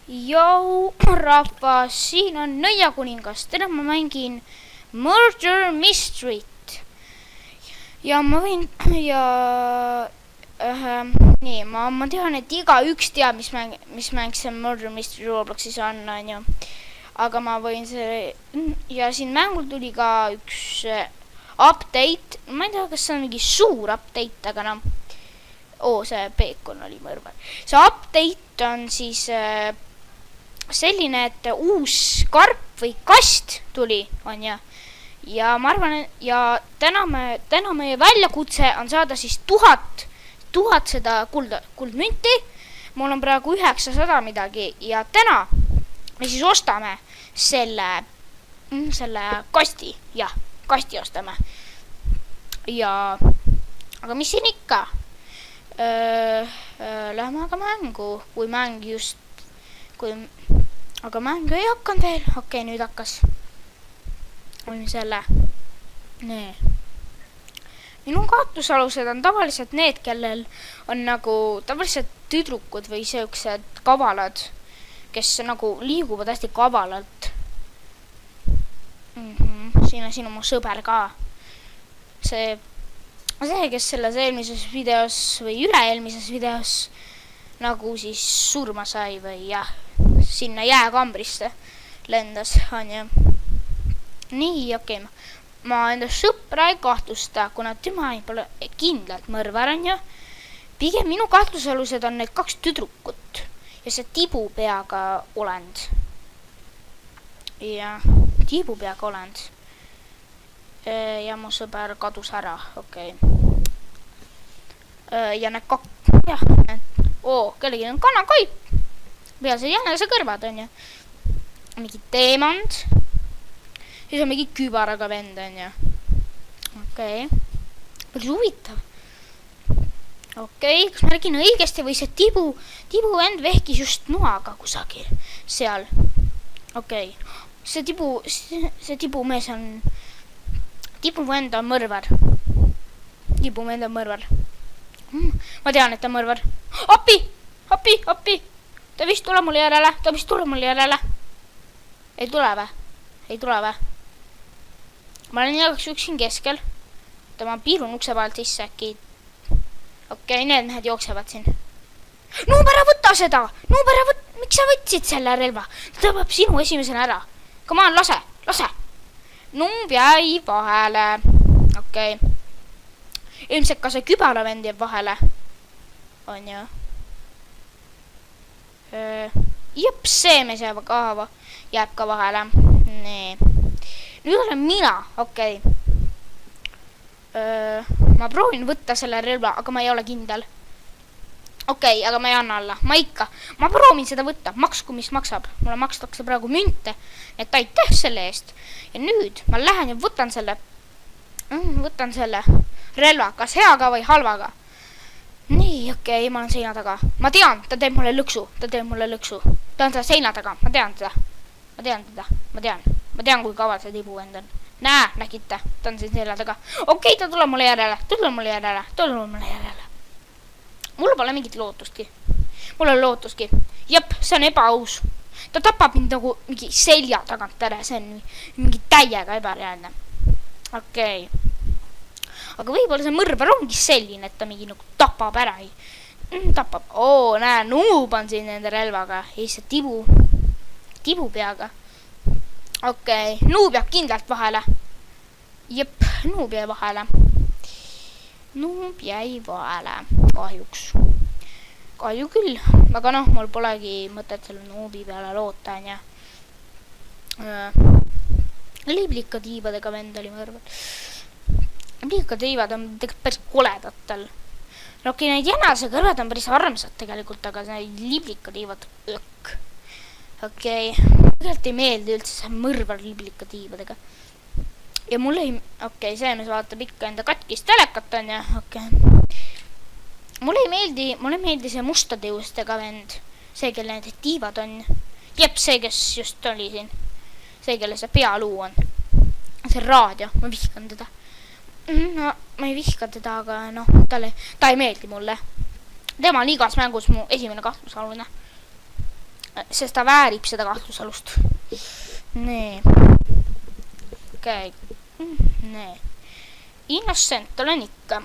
Jou rahvas, siin on Nõiakuningas, täna ma mängin Murder Mystery't. Ja ma võin nii, ma tean, et igaüks teab, mis mäng see Murder Mystery Robloxis on ju. Aga ma võin ja siin mängul tuli ka üks update. Ma ei tea, kas see on mingi suur update, aga see Peekon oli mõrvar. See update on siis selline, et uus karp või kast tuli, on ju. Ja ma arvan, ja täna meie väljakutse on saada siis 1000 seda kuldmünti. Mul on praegu 900 midagi ja täna me siis ostame selle kasti. Jah, kasti ostame. Ja, aga mis siin ikka? Lähme aga mängu, aga mängu ei hakanud veel. Okei, nüüd hakkas. On selle. Nii. Minu kaotusalused on tavaliselt need, kellel on nagu tavaliselt tüdrukud või siuksed kavalad, kes nagu liiguvad hästi kavalalt. Siin on mu sõber ka. See, kes selles eelmises videos või üle-eelmises videos nagu siis surma sai või jah, sinna jääkambrisse lendas, on ju. Nii, okei. Ma enda sõpra ei kahtlusta, kuna tema ei pole kindlalt mõrvar, on ju. Pigem minu kahtlusalused on need 2 tüdrukut ja see tibupeaga olend. Ja tibupeaga olend. Ja mu sõber kadus ära, okei. Ja need kellegi on kanakaip. Peal see jänese kõrvad, on ju. Mingi teemand. Siis on mingi kübaraga vend, on ju. Okei. Päris huvitav. Okei, kas ma räägin õigesti või see tibu vend vehkis just noaga kusagil seal. Okei. See tibumees on... Tibu vend on mõrvar. Ma tean, et ta on mõrvar. Appi! Ta vist tule mulle järele. Ei tule vä? Ma olen jagaks üksin keskel. Ma piirun ukse vahelt sisse äkki. Okei, need mehed jooksevad siin. Nuub ära võtta seda! Miks sa võtsid selle relva? Ta tõmbab sinu esimesena ära. Come on, lase! Nuub jäi vahele. Okei. Ilmselt ka see kübaravend jääb vahele. On ju. Jep, see mees jääb ka vahele. Nii. Nüüd olen mina, okei. Ma proovin võtta selle relva, aga ma ei ole kindel. Okei, aga ma ei anna alla. Ma proovin seda võtta, maksku mis maksab. Mulle makstakse praegu münte, et aitäh selle eest. Ja nüüd ma lähen ja võtan selle relva, kas heaga või halvaga. Nii, okei, ma olen seina taga. Ma tean, ta teeb mulle lõksu. Ta on seda seina taga, ma tean teda. Ma tean, kui kaval see tibu vend on. Nägite, ta on siin selja taga. Okei, ta tuleb mulle järele. Mul pole mingit lootustki. Jep, see on ebaaus. Ta tapab mind nagu mingi selja tagant ära. See on mingi täiega ebareaalne. Okei. Aga võib-olla see mõrvar ongi selline, et ta mingi nagu tapab ära. Nuub on siin nende relvaga. Ei, see tibu peaga. Okei, nuub jääb kindlalt vahele. Jep, nuub jäi vahele. Kahjuks. Kahju küll. Aga mul polegi mõtet selle nuubi peale loota, on ju. Liblikatiivadega vend oli mõrvar. Liblikatiivad on tegelikult päris koledatel. Okei, neid jänase kõrvad on päris armsad tegelikult, aga need liblikatiivad Okei, tegelikult ei meeldi üldse see mõrvar liblikatiivadega. Ja mulle see mees vaatab ikka enda katkist telekat, on ju. Mulle ei meeldi see mustade juustega vend. See, kelle need tiivad on. Jep, see, kes just oli siin. See, kelle see pealuu on. See raadio, ma vihkan teda. Ma ei vihka teda, aga ta ei meeldi mulle. Tema on igas mängus mu esimene kahtlusalune. sest ta väärib seda kahtlusalust. nii. okei. nii. Innocent olen ikka.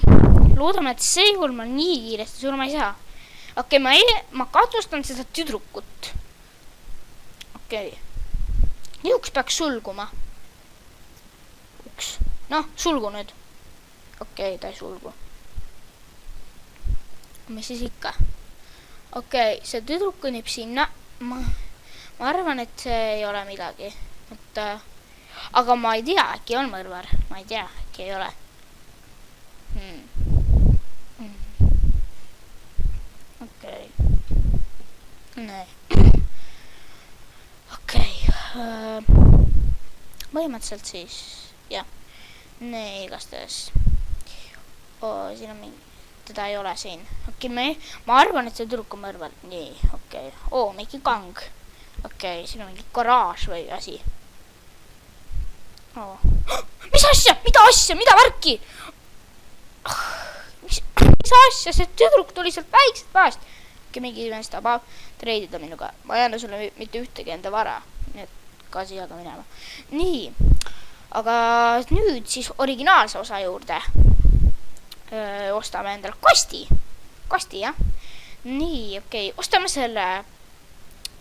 Loodame, et see juhul ma nii kiiresti surma ei saa. okei, ma kahtlustan seda tüdrukut. okei. Üks peaks sulguma. Noh, sulgu nüüd. okei, ta ei sulgu. Mis siis ikka? okei, see tüdruk kõnnib sinna. Ma arvan, et see ei ole midagi. Aga ma ei tea, äkki on mõrvar. Ma ei tea, äkki ei ole. okei. nii. okei. Põhimõtteliselt siis, jah. nii, igastahes. siin on mingi, teda ei ole siin. okei, ma arvan, et see tüdruk on mõrvar. nii, okei. mingi kang. okei, siin on mingi garaaž või asi. mis asja, mida värki? mis asja, see tüdruk tuli sealt väiksest vahest. okei, mingi inimest tahab treidida minuga. ma ei anna sulle mitte ühtegi enda vara. nii et ka siia ka minema. nii, aga nüüd siis originaalse osa juurde. Ostame endale kosti, jah. nii, okei, ostame selle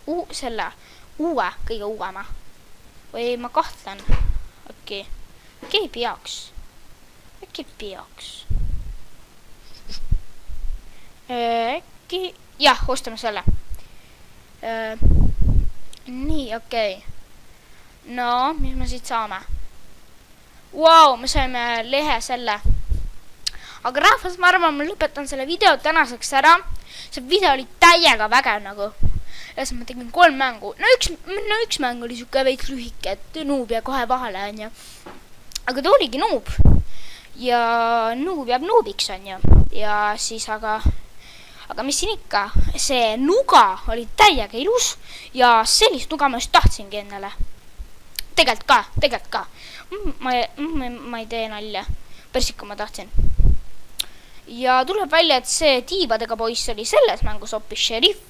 uue, kõige uuema. või ma kahtlen. okei, ei peaks. äkki peaks. äkki, jah, ostame selle. nii, okei. no, mis me siit saame? Vau, me saime lehe selle. aga rahvas, ma arvan, ma lõpetan selle video tänaseks ära. see video oli täiega vägev nagu. Ma tegin 3 mängu. No üks mäng oli siuke veits lühike, et noob ja kohe vahele, onju. aga ta oligi noob. ja noob jääb noobiks, onju. ja siis aga mis siin ikka, see nuga oli täiega ilus ja sellist nuga ma just tahtsingi endale. Tegelikult ka. ma ei tee nalja. Päris ikka ma tahtsin. ja tuleb välja, et see tiibadega poiss oli selles mängus hoopis šerif